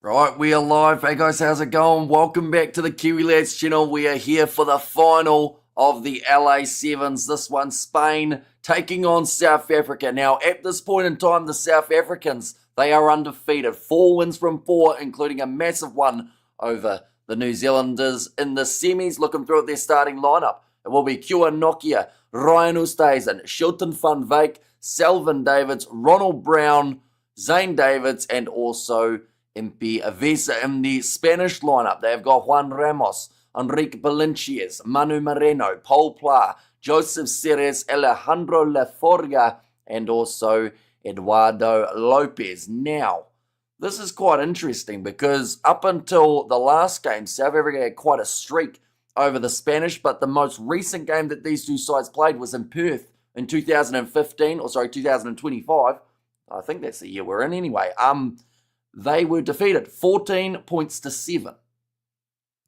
Right, we are live. Hey guys, how's it going? Welcome back to the Kiwi Lads channel. We are here for the final of the LA Sevens. This one, Spain taking on South Africa. Now, at this point in time, the South Africans, they are undefeated. 4 wins from 4, including a massive one over the New Zealanders in the semis. Looking through at their starting lineup, it will be Kua Nokia, Ryan Oosthuizen, Shilton van Wyk, Selvin Davids, Ronald Brown, Zane Davids, and also MP Avesa in the Spanish lineup. They've got Juan Ramos, Enrique Valencias, Manu Moreno, Paul Pla, Joseph Ceres, Alejandro Laforga, and also Eduardo Lopez. Now, this is quite interesting because up until the last game, South Africa had quite a streak over the Spanish, but the most recent game that these two sides played was in Perth in 2025. I think that's the year we're in anyway. They were defeated 14 points to 7.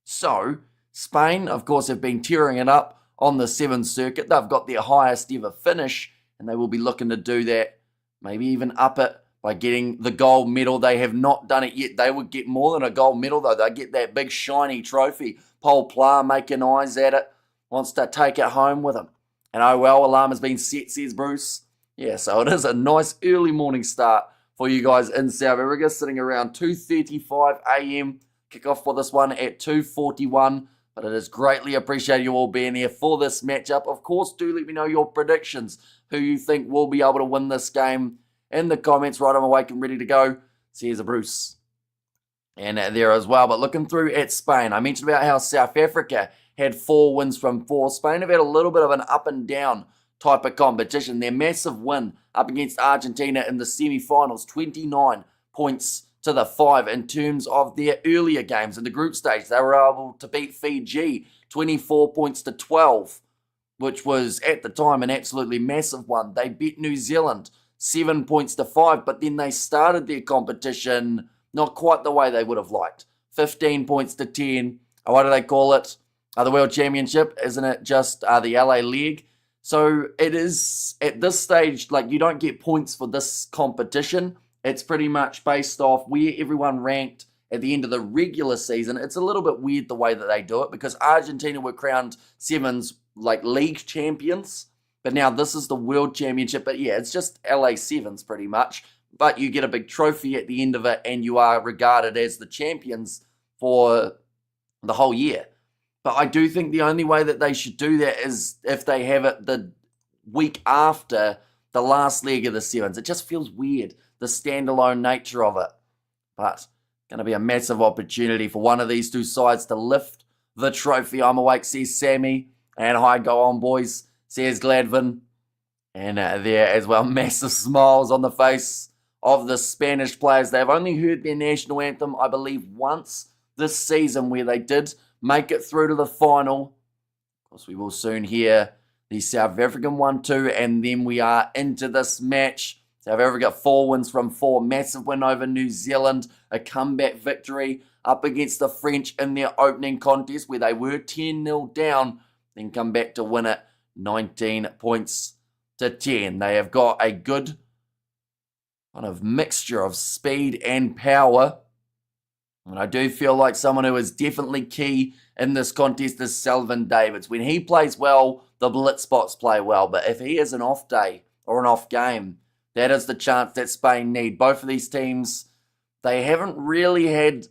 So, Spain, of course, have been tearing it up on the Sevens circuit. They've got their highest ever finish, and they will be looking to do that, maybe even up it by getting the gold medal. They have not done it yet. They would get more than a gold medal, though. They get that big, shiny trophy. Paul Pla making eyes at it, wants to take it home with him. And oh well, alarm has been set, says Bruce. Yeah, so it is a nice early morning start for you guys in South Africa, sitting around 2:35 a.m. Kickoff for this one at 2:41. But it is greatly appreciated you all being here for this matchup. Of course, do let me know your predictions, who you think will be able to win this game in the comments. Right, I'm awake and ready to go. So here's a Bruce. And there as well. But looking through at Spain, I mentioned about how South Africa had 4 wins from 4. Spain have had a little bit of an up and down type of competition. Their massive win up against Argentina in the semi-finals, 29 points to the 5 in terms of their earlier games in the group stage. They were able to beat Fiji 24 points to 12, which was at the time an absolutely massive one. They beat New Zealand 7 points to 5, but then they started their competition not quite the way they would have liked. 15 points to 10. What do they call it? The World Championship, isn't it just the LA League? So it is, at this stage, like, you don't get points for this competition. It's pretty much based off where everyone ranked at the end of the regular season. It's a little bit weird the way that they do it because Argentina were crowned Sevens, like, league champions. But now this is the World Championship. But yeah, it's just LA Sevens pretty much. But you get a big trophy at the end of it and you are regarded as the champions for the whole year. But I do think the only way that they should do that is if they have it the week after the last leg of the Sevens. It just feels weird, the standalone nature of it. But going to be a massive opportunity for one of these two sides to lift the trophy. I'm awake, says Sammy. And hi, go on, boys, says Gladvin. And there as well, massive smiles on the face of the Spanish players. They've only heard their national anthem, I believe, once this season where they did make it through to the final. Of course, we will soon hear the South African one too, and then we are into this match. South Africa 4 wins from 4. Massive win over New Zealand. A comeback victory up against the French in their opening contest where they were 10-0 down, then come back to win it 19 points to 10. They have got a good kind of mixture of speed and power. And I do feel like someone who is definitely key in this contest is Selvin Davids. When he plays well, the Blitzboks play well. But if he has an off day or an off game, that is the chance that Spain need. Both of these teams, they haven't really had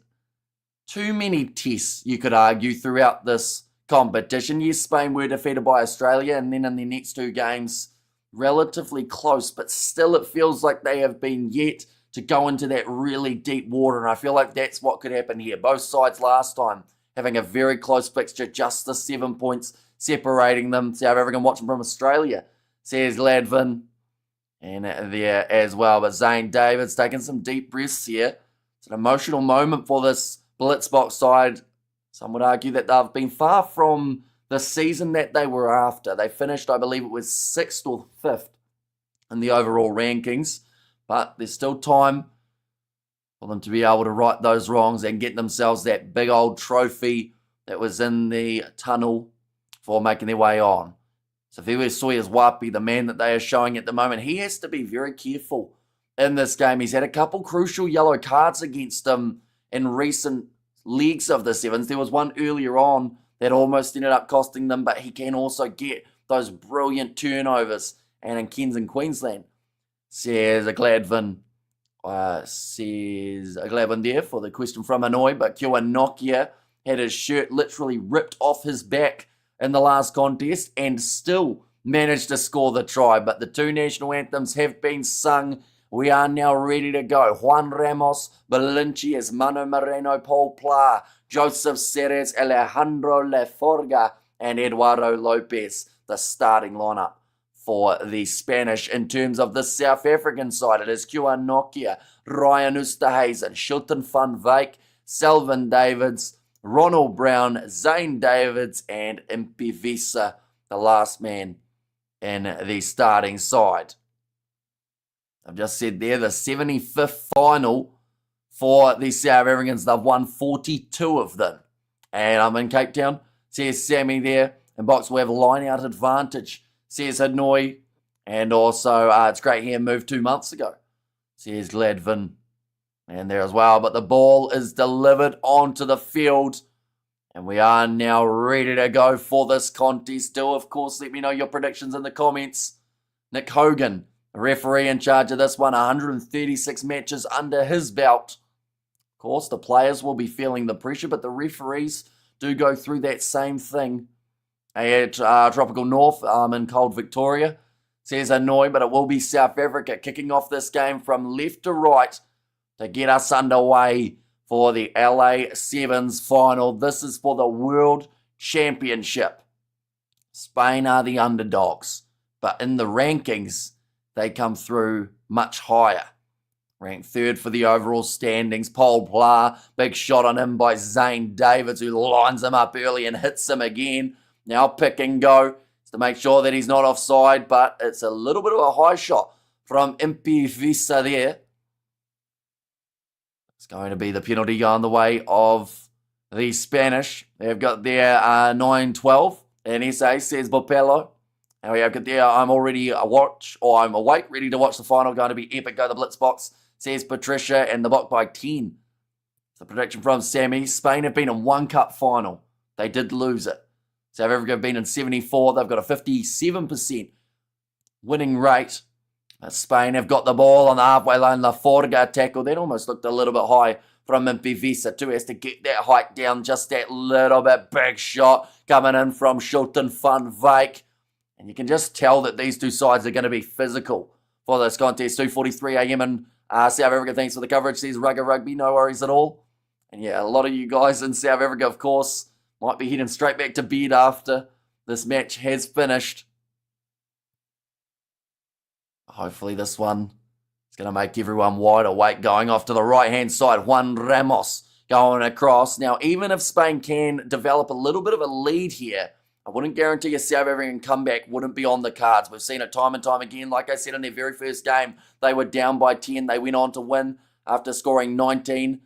too many tests, you could argue, throughout this competition. Yes, Spain were defeated by Australia, and then in their next 2 games, relatively close. But still, it feels like they have been yet to go into that really deep water, and I feel like that's what could happen here. Both sides last time having a very close fixture, just the 7 points separating them. South African watching from Australia, says Ladvin. And there as well, but Zane Davids taking some deep breaths here. It's an emotional moment for this Blitzboks side. Some would argue that they've been far from the season that they were after. They finished, I believe it was 6th or 5th in the overall rankings. But there's still time for them to be able to right those wrongs and get themselves that big old trophy that was in the tunnel for making their way on. So Viwe Sawyer's Wapi, the man that they are showing at the moment, he has to be very careful in this game. He's had a couple crucial yellow cards against him in recent legs of the Sevens. There was one earlier on that almost ended up costing them, but he can also get those brilliant turnovers. And in Cairns and Queensland, says a Gladwin there for the question from Hanoi, but Kua Nokia had his shirt literally ripped off his back in the last contest and still managed to score the try. But the two national anthems have been sung. We are now ready to go. Juan Ramos, Valencias, Manu Moreno, Paul Pla, Joseph Ceres, Alejandro Laforga, and Eduardo Lopez, the starting lineup for the Spanish. In terms of the South African side, it is Kua Nokia, Ryan Oosterhuizen, Shilton van Wyk, Selvin Davids, Ronald Brown, Zane Davids, and Impivisa, the last man in the starting side. I've just said there, the 75th final for the South Africans. They've won 42 of them. And I'm in Cape Town. Says Sammy there. And Box will have a line-out advantage. Says Hanoi. And also, it's great here, moved 2 months ago. Says Gladwin. And there as well. But the ball is delivered onto the field. And we are now ready to go for this contest. Do, of course, let me know your predictions in the comments. Nick Hogan, the referee in charge of this one, 136 matches under his belt. Of course, the players will be feeling the pressure, but the referees do go through that same thing. At Tropical North in cold Victoria, says Hanoi, but it will be South Africa kicking off this game from left to right to get us underway for the LA Sevens final. This is for the World Championship. Spain are the underdogs, but in the rankings, they come through much higher. Ranked third for the overall standings. Paul Pla, big shot on him by Zane Davids, who lines him up early and hits him again. Now pick and go to make sure that he's not offside, but it's a little bit of a high shot from Impivisa there. It's going to be the penalty going the way of the Spanish. They've got their 9-12. And SA says Bopello. And we have got there, I'm awake, ready to watch the final. Going to be epic. Go the Blitzboks, says Patricia, and the Bok by 10. The prediction from Sammy. Spain have been in one cup final. They did lose it. South Africa have been in 74. They've got a 57% winning rate. Spain have got the ball on the halfway line. Laforga tackle. That almost looked a little bit high from Impivisa too. Has to get that height down just that little bit. Big shot coming in from Shilton van Wyk. And you can just tell that these two sides are going to be physical for this contest. 2:43 a.m. in South Africa. Thanks for the coverage, says Rugby. No worries at all. And yeah, a lot of you guys in South Africa, of course, might be heading straight back to bed after this match has finished. Hopefully this one is going to make everyone wide awake. Going off to the right-hand side, Juan Ramos going across. Now, even if Spain can develop a little bit of a lead here, I wouldn't guarantee a South African comeback wouldn't be on the cards. We've seen it time and time again. Like I said, in their very first game, they were down by 10. They went on to win after scoring 19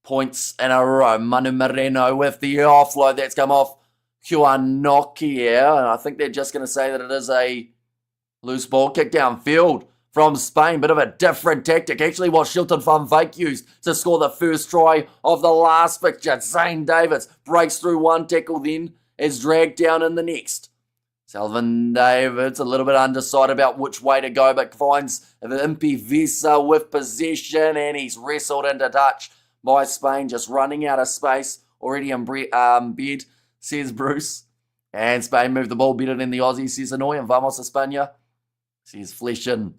points in a row. Manu Moreno with the offload. That's come off Kua Nokia. And I think they're just going to say that it is a loose ball kick downfield from Spain. Bit of a different tactic. Actually, what Shilton van Wyk used to score the first try of the last fixture. Zane Davids breaks through one tackle, then is dragged down in the next. Selvin Davids a little bit undecided about which way to go, but finds Impivisa with possession, and he's wrestled into touch by Spain, just running out of space. Already in bed, says Bruce. And Spain moved the ball better than the Aussies, says Hanoi, and Vamos España, says Fleschen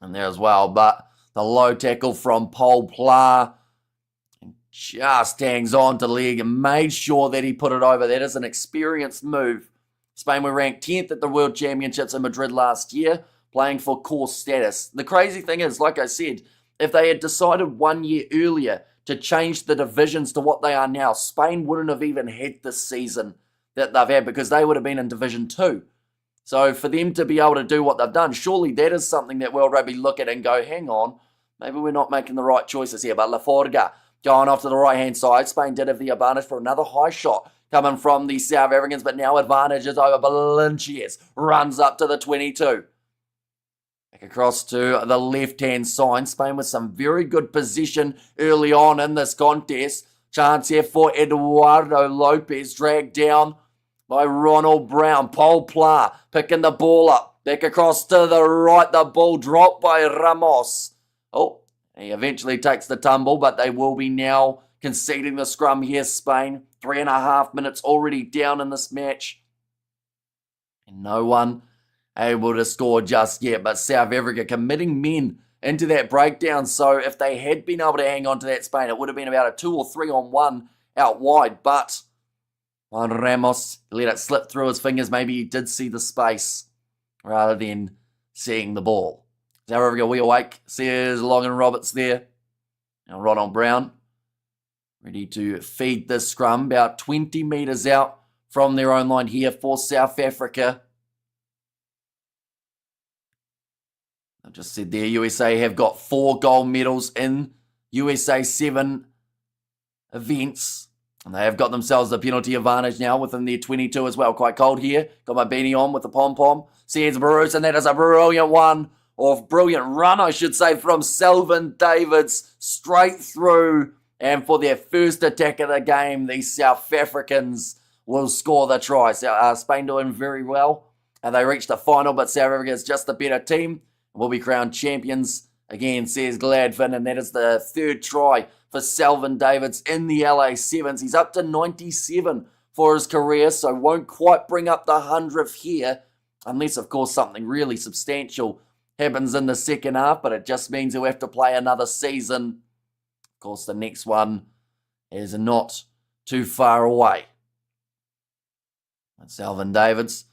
in there as well. But the low tackle from Paul Pla just hangs on to leg and made sure that he put it over. That is an experienced move. Spain were ranked 10th at the World Championships in Madrid last year, playing for course status. The crazy thing is, like I said, if they had decided 1 year earlier to change the divisions to what they are now, Spain wouldn't have even had this season that they've had, because they would have been in Division 2. So for them to be able to do what they've done, surely that is something that World Rugby look at and go, hang on, maybe we're not making the right choices here. But Laforga going off to the right-hand side. Spain did have the advantage for another high shot coming from the South Africans, but now advantage is over. Valencias runs up to the 22. Back across to the left-hand side. Spain with some very good position early on in this contest. Chance here for Eduardo Lopez, dragged down by Ronald Brown. Paul Pla picking the ball up. Back across to the right. The ball dropped by Ramos. Oh, he eventually takes the tumble, but they will be now conceding the scrum here, Spain. 3.5 minutes already down in this match. And no one able to score just yet, but South Africa committing men into that breakdown. So if they had been able to hang on to that, Spain, it would have been about a 2 or 3 on 1 out wide. But Juan Ramos let it slip through his fingers. Maybe he did see the space rather than seeing the ball. South Africa, we awake. Says Logan Roberts there. Now Ronald Brown ready to feed this scrum. About 20 metres out from their own line here for South Africa. I just said there, USA have got 4 gold medals in USA 7 events. And they have got themselves the penalty advantage now within their 22 as well. Quite cold here. Got my beanie on with the pom-pom. Says Bruce, and that is a brilliant one. Or brilliant run, I should say, from Selvin Davids. Straight through. And for their first attack of the game, the South Africans will score the try. So, Spain doing very well. And they reached the final, but South Africa is just a better team. Will be crowned champions again, says Gladvin, and that is the 3rd try for Selvin Davids in the LA Sevens. He's up to 97 for his career, so won't quite bring up the 100th here, unless, of course, something really substantial happens in the second half, but it just means he'll have to play another season. Of course, the next one is not too far away. And Selvin Davids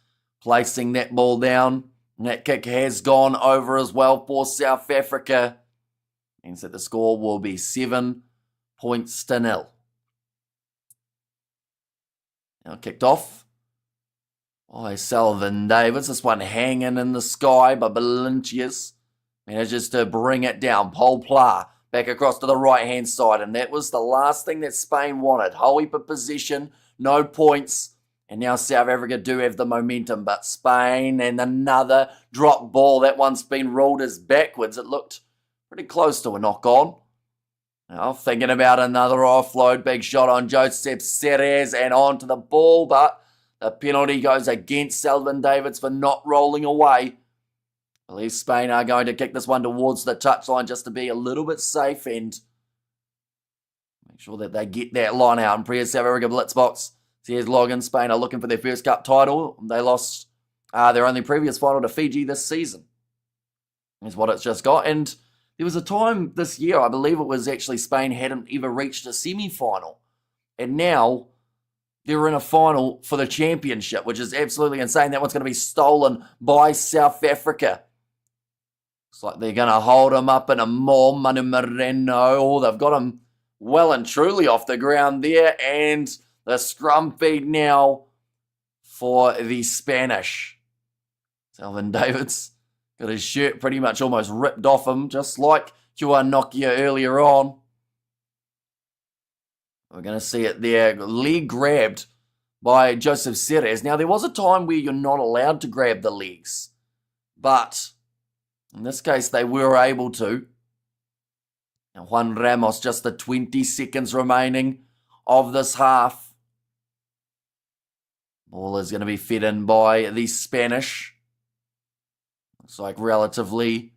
placing that ball down. And that kick has gone over as well for South Africa. Means that the score will be 7 points to 0. Now kicked off by Selvin Davids. This one hanging in the sky, but Valencias manages to bring it down. Paul Pla back across to the right-hand side. And that was the last thing that Spain wanted. Whole heap of possession, no points. And now South Africa do have the momentum, but Spain and another drop ball. That one's been ruled as backwards. It looked pretty close to a knock-on. Now thinking about another offload. Big shot on Joseph Ceres and onto the ball, but the penalty goes against Selvin Davids for not rolling away. I believe Spain are going to kick this one towards the touchline just to be a little bit safe and make sure that they get that line out. And Priya South Africa Blitzboks. Here's Logan. Spain are looking for their first cup title. They lost their only previous final to Fiji this season. Is what it's just got. And there was a time this year, I believe it was actually Spain hadn't ever reached a semi-final. And now they're in a final for the championship, which is absolutely insane. That one's going to be stolen by South Africa. Looks like they're going to hold him up in a maul. Manu Moreno. Oh, they've got him well and truly off the ground there. And the scrum feed now for the Spanish. Selvin Davids got his shirt pretty much almost ripped off him, just like Juan Nokia earlier on. We're going to see it there. Leg grabbed by Joseph Ceres. Now, there was a time where you're not allowed to grab the legs, but in this case, they were able to. Now, Juan Ramos, just the 20 seconds remaining of this half. Ball is going to be fed in by the Spanish. Looks like relatively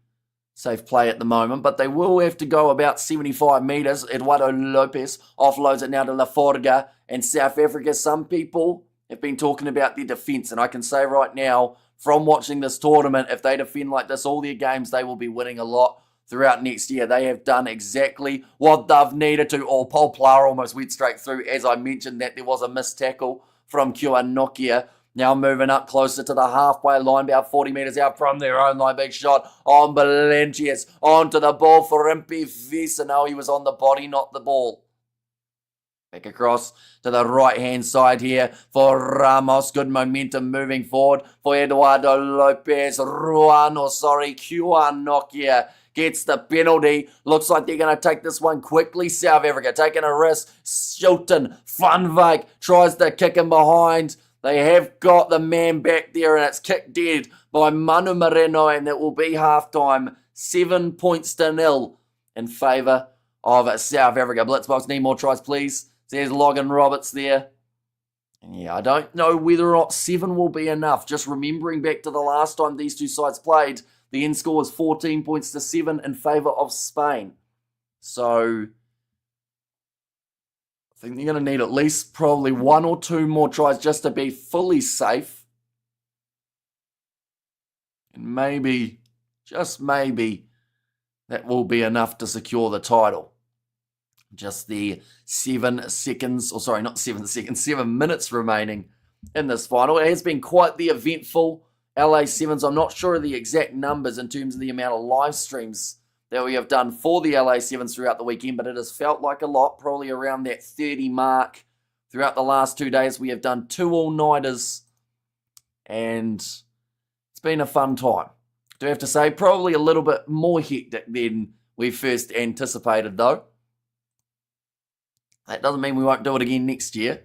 safe play at the moment, but they will have to go about 75 metres. Eduardo Lopez offloads it now to La Forga and South Africa. Some people have been talking about their defence, and I can say right now, from watching this tournament, if they defend like this all their games, they will be winning a lot throughout next year. They have done exactly what they've needed to. Oh, Paul Pla almost went straight through. As I mentioned, that there was a missed tackle from Juan Nokia. Now moving up closer to the halfway line, about 40 metres out from their own line. Big shot on Valencias. Onto the ball for Impi Visa. No, he was on the body, not the ball. Back across to the right-hand side here for Ramos. Good momentum moving forward for Eduardo Lopez. Juan Nokia gets the penalty. Looks like they're going to take this one quickly. South Africa taking a risk. Shilton, Van Wyk tries to kick him behind. They have got the man back there, and it's kicked dead by Manu Moreno, and it will be halftime, 7-0 in favour of South Africa. Blitzboks need more tries, please. There's Logan Roberts there. And yeah, I don't know whether or not 7 will be enough. Just remembering back to the last time these two sides played, the end score was 14-7 in favour of Spain. So I think they're going to need at least probably 1 or 2 more tries just to be fully safe. And maybe, just maybe, that will be enough to secure the title. Just the 7 seconds, or sorry, not 7 seconds, 7 minutes remaining in this final. It has been quite the eventful LA Sevens. I'm not sure of the exact numbers in terms of the amount of live streams that we have done for the LA Sevens throughout the weekend, but it has felt like a lot, probably around that 30 mark. Throughout the last 2 days, we have done 2 all-nighters, and it's been a fun time. Do I have to say, probably a little bit more hectic than we first anticipated, though. That doesn't mean we won't do it again next year.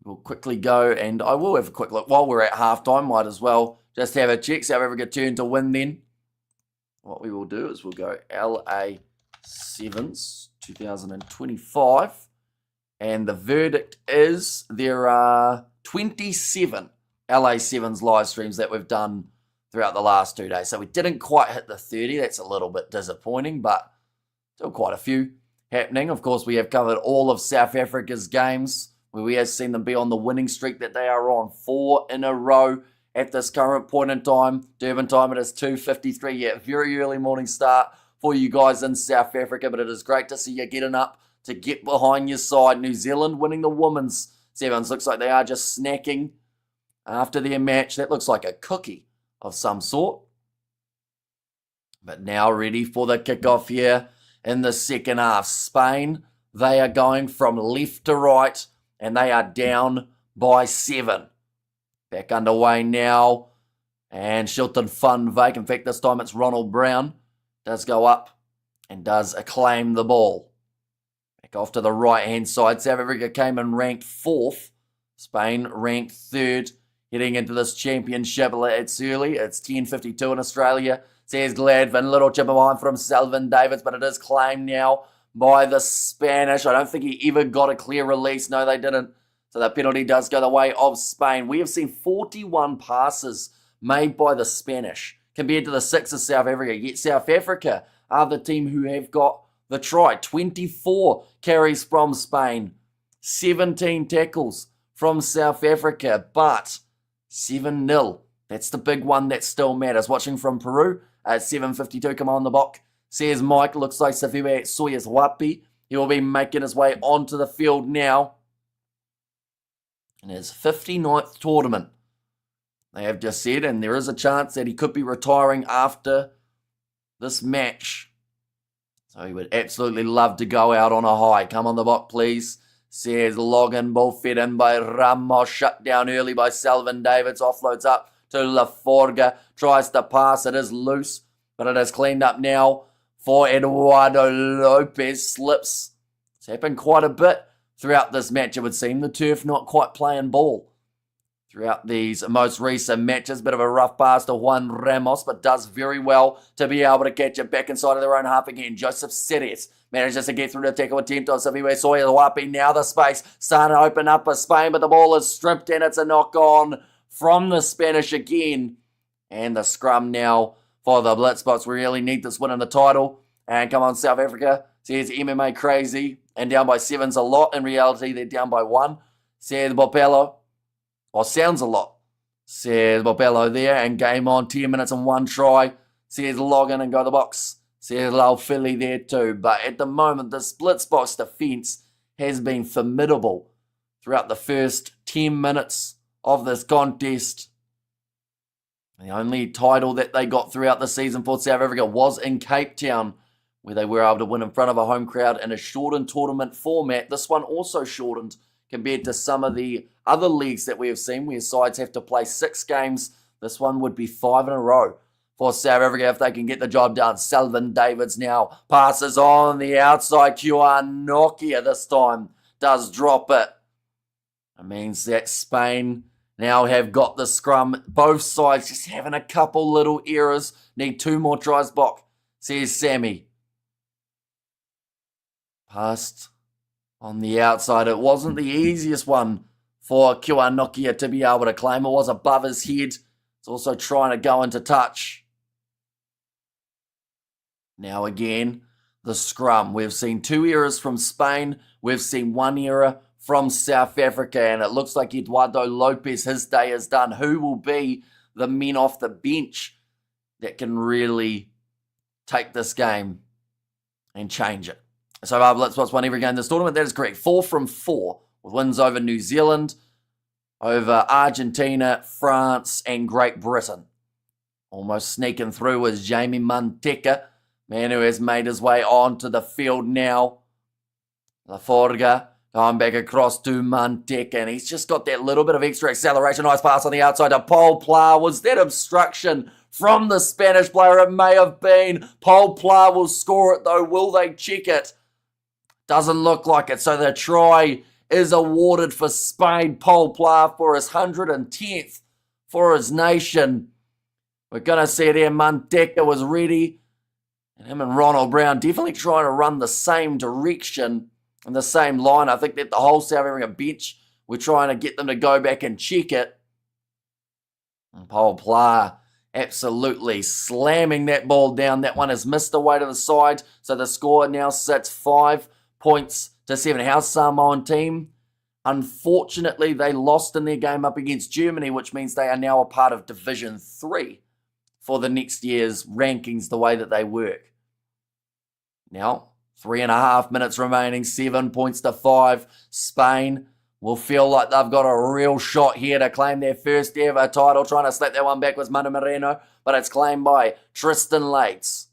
We'll quickly go, and I will have a quick look while we're at halftime. Might as well just have a check. South Africa turn to win then. What we will do is we'll go LA Sevens 2025. And the verdict is there are 27 LA Sevens live streams that we've done throughout the last 2 days. So we didn't quite hit the 30. That's a little bit disappointing, but still quite a few happening. Of course, we have covered all of South Africa's games, where we have seen them be on the winning streak that they are on, 4 in a row at this current point in time. Durban time, it is 2:53. Yeah, very early morning start for you guys in South Africa, but it is great to see you getting up to get behind your side. New Zealand winning the women's sevens. Looks like they are just snacking after their match. That looks like a cookie of some sort. But now ready for the kickoff here in the second half. Spain, they are going from left to right, and they are down by 7. Back underway now, and Shilton Fun Vake. In fact, this time it's Ronald Brown. Does go up and does acclaim the ball. Back off to the right-hand side. South Africa came in ranked 4th. Spain ranked 3rd. Heading into this championship, it's early. It's 10:52 in Australia. Says Gladvin, little chip behind from Selvin Davids, but it is claimed now by the Spanish. I don't think he ever got a clear release. No, they didn't. So that penalty does go the way of Spain. We have seen 41 passes made by the Spanish compared to the 6 of South Africa. Yet South Africa are the team who have got the try. 24 carries from Spain. 17 tackles from South Africa. But 7-0. That's the big one that still matters. Watching from Peru at 7:52. Come on the block. Says Mike. Looks like Safiwe Soyas Wapi. He will be making his way onto the field now. In his 59th tournament, they have just said, and there is a chance that he could be retiring after this match. So he would absolutely love to go out on a high. Come on the block, please. Says Logan, ball fed in by Ramos, shut down early by Selvin Davids, offloads up to Laforga, tries to pass, it is loose, but it is cleaned up now for Eduardo Lopez, slips. It's happened quite a bit throughout this match, it would seem. The turf not quite playing ball throughout these most recent matches. Bit of a rough pass to Juan Ramos, but does very well to be able to catch it back inside of their own half again. Joseph Seres manages to get through the tackle attempt on Safiwe Soyas Wapi. Now the space starting to open up for Spain, but the ball is stripped and it's a knock on from the Spanish again. And the scrum now for the Blitzboks. We really need this win in the title. And come on, South Africa. Says MMA crazy. And down by 7's a lot. In reality, they're down by 1. Says Bopello. Or sounds a lot. Says Bopello there. And game on. 10 minutes and 1 try. Says log in and go to the box. Says Lal Philly there too. But at the moment, the Blitzboks defence has been formidable throughout the first 10 minutes of this contest. The only title that they got throughout the season for South Africa was in Cape Town, where they were able to win in front of a home crowd in a shortened tournament format. This one also shortened compared to some of the other leagues that we have seen, where sides have to play 6 games. This one would be 5 in a row for South Africa if they can get the job done. Selvin Davids now passes on the outside. QR Nokia this time does drop it. It means that Spain now have got the scrum. Both sides just having a couple little errors. Need 2 more tries, Bok, says Sammy. Passed on the outside. It wasn't the easiest one for Kiwanokia to be able to claim. It was above his head. It's also trying to go into touch. Now again, the scrum. We've seen 2 errors from Spain. We've seen 1 error from South Africa, and it looks like Eduardo Lopez, his day is done. Who will be the men off the bench that can really take this game and change it? So Blitzboks won every game in this tournament. That is correct. 4 from 4 with wins over New Zealand, over Argentina, France, and Great Britain. Almost sneaking through was Jamie Manteka, man who has made his way onto the field now. Laforga going back across to Manteka, and he's just got that little bit of extra acceleration. Nice pass on the outside to Paul Pla. Was that obstruction from the Spanish player? It may have been. Paul Pla will score it though. Will they check it? Doesn't look like it. So the try is awarded for Spain. Paul Pla for his 110th for his nation. We're going to see it here. Manteka was ready. And him and Ronald Brown definitely trying to run the same direction and the same line. I think that the whole South African bench, we're trying to get them to go back and check it. And Paul Pla absolutely slamming that ball down. That one has missed away to the side. So the score now sits 5 points to 7. How's Samoan team? Unfortunately, they lost in their game up against Germany, which means they are now a part of Division 3 for the next year's rankings, the way that they work. Now, 3.5 minutes remaining, 7 points to 5. Spain will feel like they've got a real shot here to claim their first ever title. Trying to slap that one back was Manu Moreno, but it's claimed by Tristan Lates.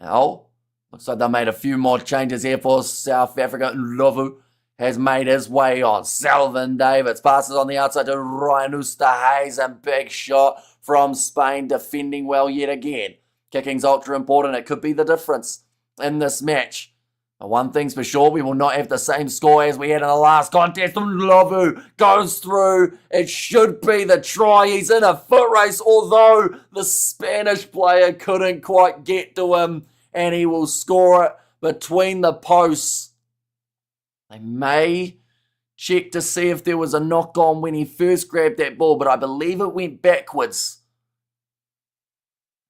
Now, looks like they made a few more changes here for South Africa. Lovu has made his way on. Selvin Davids passes on the outside to Ryan Oosterhuis, and big shot from Spain, defending well yet again. Kicking's ultra important. It could be the difference in this match. But one thing's for sure, we will not have the same score as we had in the last contest. Lovu goes through. It should be the try. He's in a foot race, although the Spanish player couldn't quite get to him, and he will score it between the posts. They may check to see if there was a knock-on when he first grabbed that ball, but I believe it went backwards.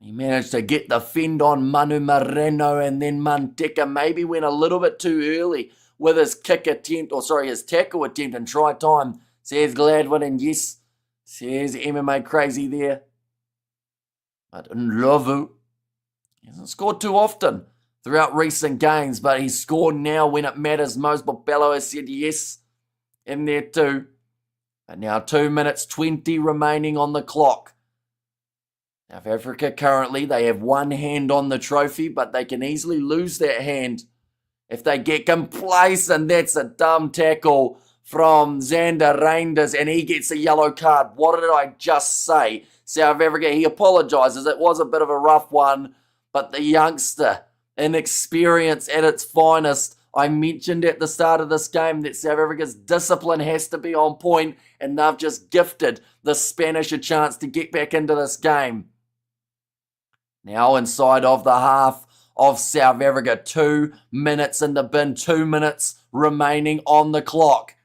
He managed to get the fend on Manu Moreno, and then Manteka maybe went a little bit too early with his kick attempt, his tackle attempt and try time, says Gladwin, and yes, says MMA Crazy there. But Ndlovu, he hasn't scored too often throughout recent games, but he's scored now when it matters most. But Bello has said yes in there too. But now 2 minutes 20 remaining on the clock. South Africa currently, they have one hand on the trophy, but they can easily lose that hand if they get complacent. That's a dumb tackle from Xander Reinders, and he gets a yellow card. What did I just say? South Africa, he apologises. It was a bit of a rough one, but the youngster, inexperience at its finest. I mentioned at the start of this game that South Africa's discipline has to be on point, and they've just gifted the Spanish a chance to get back into this game. Now inside of the half of South Africa, 2 minutes in the bin, 2 minutes remaining on the clock.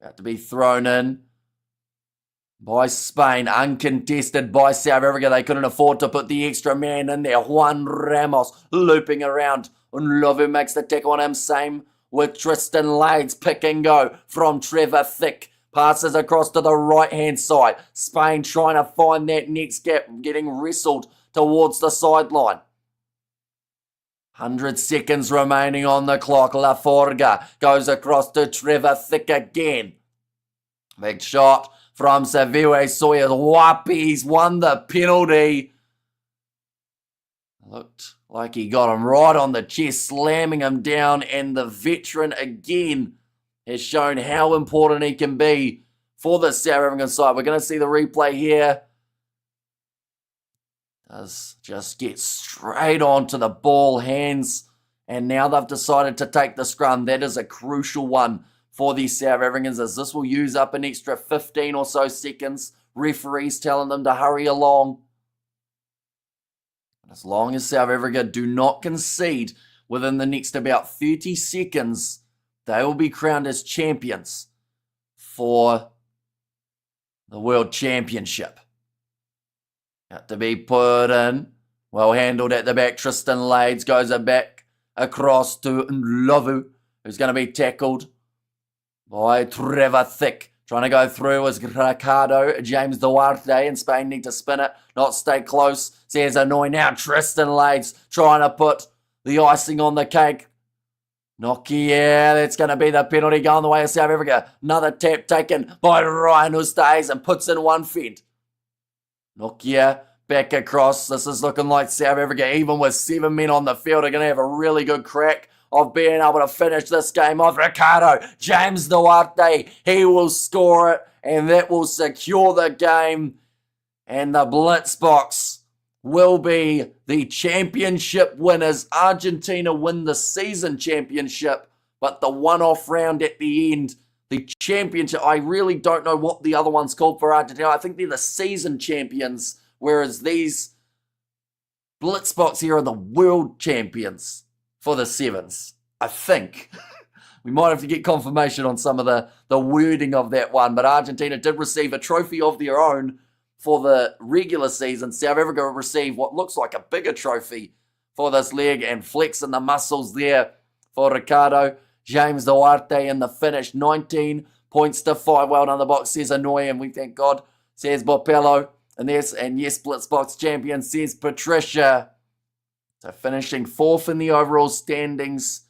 About to be thrown in by Spain, uncontested by South Africa. They couldn't afford to put the extra man in there. Juan Ramos looping around. Ndlovu makes the tackle on him. Same with Tristan Lates. Pick and go from Trevor Thick. Passes across to the right-hand side. Spain trying to find that next gap, getting wrestled towards the sideline. 100 seconds remaining on the clock. Laforga goes across to Trevor Thick again. Big shot from Saviwe Sawyer. Wapi, he's won the penalty. Looked like he got him right on the chest, slamming him down, and the veteran again has shown how important he can be for the South African side. We're going to see the replay here. Does just get straight onto the ball hands, and now they've decided to take the scrum. That is a crucial one for the South Africans, as this will use up an extra 15 or so seconds. Referees telling them to hurry along. As long as South Africa do not concede within the next about 30 seconds, they will be crowned as champions for the World Championship. Got to be put in. Well handled at the back. Tristan Lades goes it back across to Ndlovu, who's going to be tackled by Trevor Thick. Trying to go through is Ricardo. James Duarte, and Spain need to spin it, not stay close. Says Annoy now. Tristan Lades trying to put the icing on the cake. Nokia, that's going to be the penalty going the way of South Africa. Another tap taken by Ryan Ustays and puts in one fend. Nokia back across. This is looking like South Africa, even with 7 men on the field, are going to have a really good crack of being able to finish this game off. Ricardo, James Duarte, he will score it, and that will secure the game. And the Blitzboks will be the championship winners. Argentina win the season championship, but the one-off round at the end, the championship, I really don't know what the other one's called for Argentina. I think they're the season champions, whereas these Blitzboks here are the world champions for the Sevens, I think. We might have to get confirmation on some of the wording of that one, but Argentina did receive a trophy of their own for the regular season. South Africa will receive what looks like a bigger trophy for this leg, and flexing the muscles there for Ricardo. James Duarte in the finish, 19 points to 5. Well done, the box, says Annoy, and we thank God, says Bopello. And yes, Blitzboks champion, says Patricia. So finishing 4th in the overall standings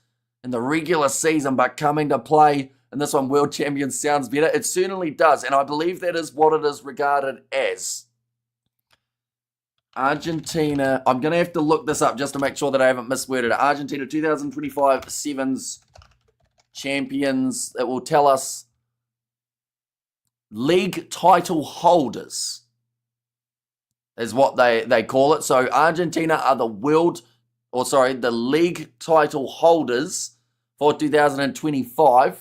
in the regular season, but coming to play in this one, world champion sounds better. It certainly does, and I believe that is what it is regarded as. Argentina, I'm going to have to look this up just to make sure that I haven't misworded it. Argentina 2025 Sevens champions. It will tell us league title holders is what they call it. So Argentina are the the league title holders for 2025.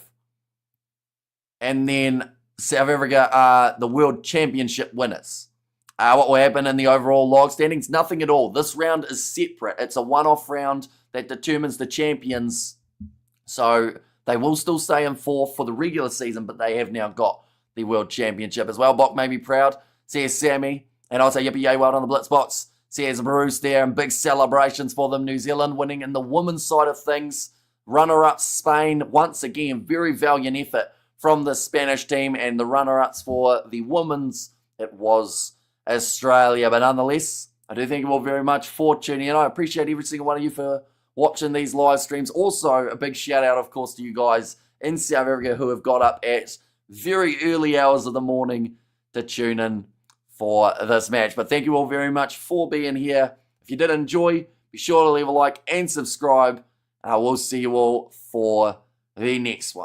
And then South Africa are the world championship winners. What will happen in the overall log standings? Nothing at all. This round is separate. It's a one-off round that determines the champions. So they will still stay in 4th for the regular season, but they have now got the world championship as well. Bok may be proud, says Sammy. And I'll say yippee yay, well done the Blitzboks, says Bruce there. And big celebrations for them. New Zealand winning in the women's side of things. Runner-up Spain, once again, very valiant effort from the Spanish team. And the runner-ups for the women's, it was Australia. But nonetheless, I do thank you all very much for tuning in. I appreciate every single one of you for watching these live streams. Also, a big shout out, of course, to you guys in South Africa who have got up at very early hours of the morning to tune in for this match. But thank you all very much for being here. If you did enjoy, be sure to leave a like and subscribe. And I will see you all for the next one.